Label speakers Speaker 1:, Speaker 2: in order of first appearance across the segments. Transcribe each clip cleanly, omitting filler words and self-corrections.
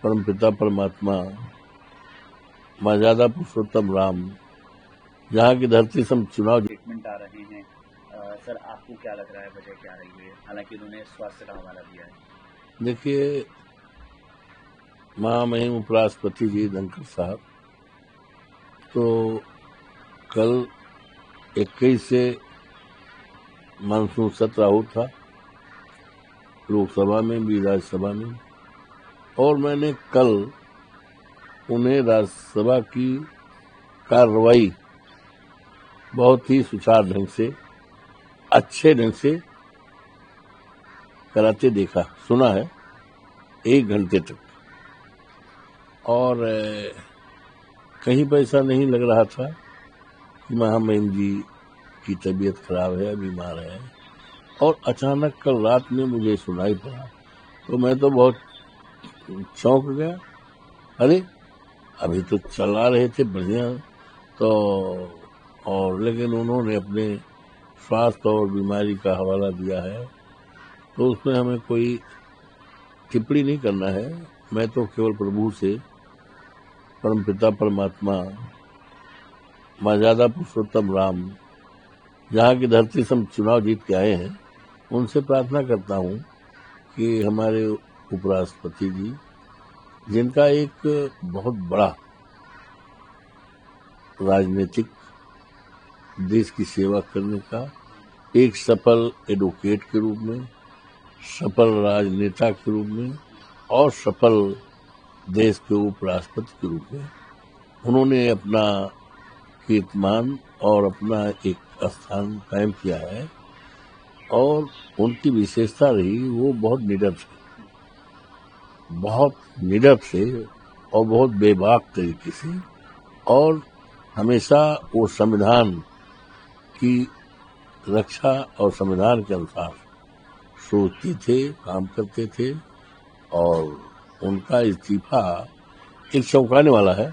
Speaker 1: परमपिता परमात्मा मर्यादा पुरुषोत्तम राम, जहाँ की धरती से हम चुनाव
Speaker 2: स्टेटमेंट आ रहे हैं। सर, आपको क्या लग रहा है, वजह क्या रही है? हालांकि उन्होंने स्वास्थ्य का हवाला दिया है।
Speaker 1: देखिए, महामहिम उपराष्ट्रपति जी धनखड़ साहब तो कल 21 से मानसून सत्र आहूत था, लोकसभा में भी राज्यसभा में, और मैंने कल उन्हें राज्यसभा की कार्रवाई बहुत ही सुचारू ढंग से, अच्छे ढंग से कराते देखा, सुना है 1 घंटे तक। और कहीं पर ऐसा नहीं लग रहा था कि महामहिम जी की तबीयत खराब है, बीमार है। और अचानक कल रात में मुझे सुनाई पड़ा तो मैं तो बहुत चौंक गया। अरे, अभी तो चला रहे थे बढ़िया, तो और लेकिन उन्होंने अपने स्वास्थ्य और बीमारी का हवाला दिया है, तो उसमें हमें कोई टिप्पणी नहीं करना है। मैं तो केवल प्रभु से, परमपिता परमात्मा मर्यादा पुरुषोत्तम राम, जहाँ की धरती से हम चुनाव जीत के आए हैं, उनसे प्रार्थना करता हूँ कि हमारे उपराष्ट्रपति जी, जिनका एक बहुत बड़ा राजनीतिक देश की सेवा करने का, एक सफल एडवोकेट के रूप में, सफल राजनेता के रूप में और सफल देश के उपराष्ट्रपति के रूप में उन्होंने अपना कीर्तिमान और अपना एक स्थान कायम किया है। और उनकी विशेषता रही, वो बहुत निडर थे और बहुत बेबाक तरीके से, और हमेशा वो संविधान की रक्षा और संविधान के अनुसार सोचते थे, काम करते थे। और उनका इस्तीफा एक चौंकाने वाला है।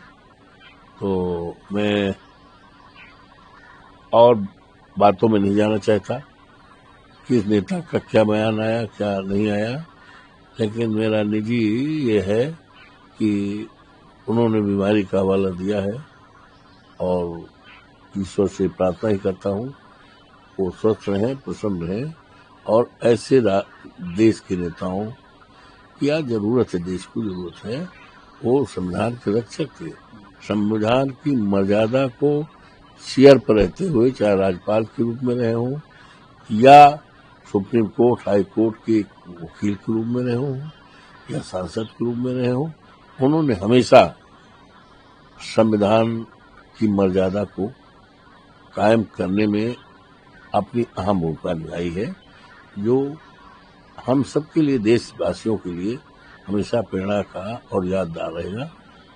Speaker 1: तो मैं और बातों में नहीं जाना चाहता, किस नेता का क्या बयान आया, क्या नहीं आया, लेकिन मेरा निजी ये है कि उन्होंने बीमारी का हवाला दिया है और ईश्वर से प्रार्थना ही करता हूँ वो स्वस्थ रहें, प्रसन्न रहें। और ऐसे देश के नेताओं की आज जरूरत है, देश को जरूरत है, वो संविधान के रक्षक थे, संविधान की मर्यादा को सिर पर रहते हुए, चाहे राज्यपाल के रूप में रहे हों या सुप्रीम कोर्ट, हाई कोर्ट के वकील के रूप में रहे हों या सांसद के रूप में रहे हों, उन्होंने हमेशा संविधान की मर्यादा को कायम करने में अपनी अहम भूमिका निभाई है, जो हम सबके लिए, देशवासियों के लिए हमेशा प्रेरणा का और यादगार रहेगा।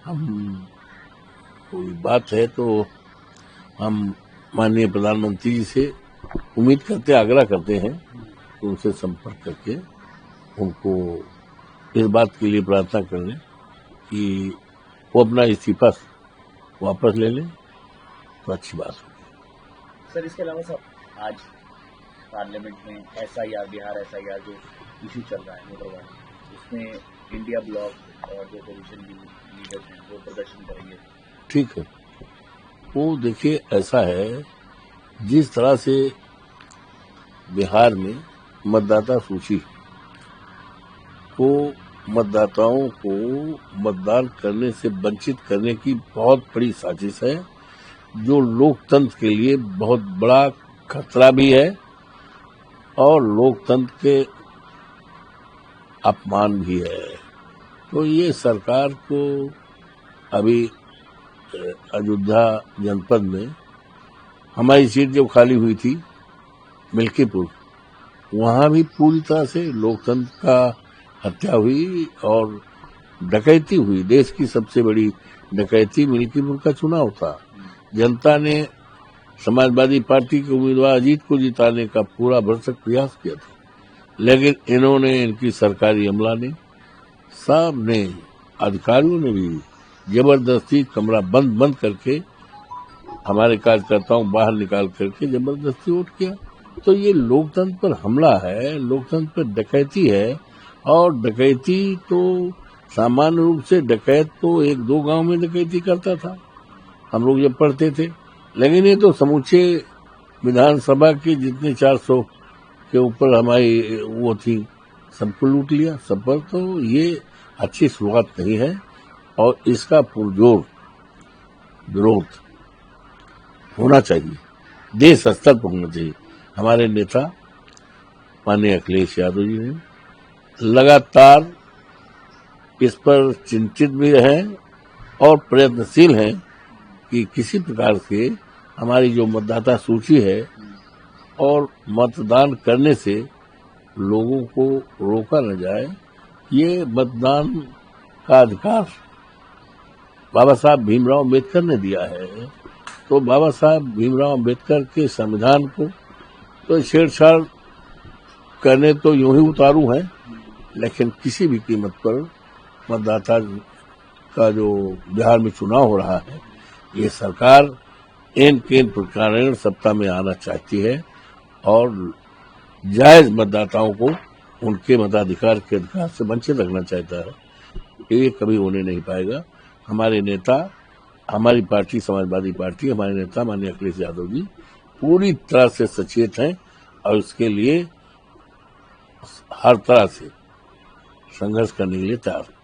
Speaker 1: हम कोई बात है तो हम माननीय प्रधानमंत्री जी से उम्मीद करते, आग्रह करते हैं कि उनसे संपर्क करके उनको इस बात के लिए प्रार्थना कर लें कि वो अपना इस्तीफा वापस ले लें, तो अच्छी बात होगी।
Speaker 2: सर, इसके अलावा सर, आज पार्लियामेंट में SIR, बिहार SIR जो इशू चल रहा है वोटर वाला, उसमें इंडिया ब्लॉक और जो अपोजिशन लीडर्स हैं वो प्रदर्शन करेंगे।
Speaker 1: ठीक है, वो देखिए, ऐसा है, जिस तरह से बिहार में मतदाता सूची को मतदाताओं को मतदान करने से वंचित करने की बहुत बड़ी साजिश है, जो लोकतंत्र के लिए बहुत बड़ा खतरा भी है और लोकतंत्र के अपमान भी है। तो ये सरकार को अभी अयोध्या जनपद में हमारी सीट जो खाली हुई थी मिल्कीपुर, वहां भी पूरी तरह से लोकतंत्र का हत्या हुई और डकैती हुई। देश की सबसे बड़ी डकैती मिल्कीपुर का चुनाव था। जनता ने समाजवादी पार्टी के उम्मीदवार अजीत को जिताने का पूरा भरसक प्रयास किया था, लेकिन इन्होंने, इनकी सरकारी अमला ने, सब ने, अधिकारियों ने भी जबरदस्ती कमरा बंद करके हमारे कार्यकर्ताओं बाहर निकाल करके जबरदस्ती वोट किया। तो ये लोकतंत्र पर हमला है, लोकतंत्र पर डकैती है। और डकैती तो सामान्य रूप से डकैत तो एक दो गांव में डकैती करता था, हम लोग जब पढ़ते थे, लेकिन ये तो समूचे विधानसभा के जितने 400 के ऊपर हमारी वो थी, सबको लूट लिया सब पर। तो ये अच्छी शुरुआत नहीं है और इसका पुरजोर विरोध होना चाहिए, देश स्तर पर होना चाहिए। हमारे नेता माननीय अखिलेश यादव जी ने लगातार इस पर चिंतित भी हैं और प्रयत्नशील हैं कि किसी प्रकार से हमारी जो मतदाता सूची है और मतदान करने से लोगों को रोका न जाए। ये मतदान का अधिकार बाबा साहब भीमराव अम्बेडकर ने दिया है, तो बाबा साहब भीमराव अम्बेडकर के संविधान को तो छेड़छाड़ करने तो यूं ही उतारू हैं, लेकिन किसी भी कीमत पर मतदाता का जो बिहार में चुनाव हो रहा है, ये सरकार इन प्रकार सत्ता में आना चाहती है और जायज मतदाताओं को उनके मताधिकार के अधिकार से वंचित रखना चाहता है। ये कभी होने नहीं पाएगा। हमारे नेता, हमारी पार्टी समाजवादी पार्टी, हमारे नेता माननीय अखिलेश यादव जी पूरी तरह से सचेत हैं और इसके लिए हर तरह से संघर्ष करने के लिए तैयार हैं।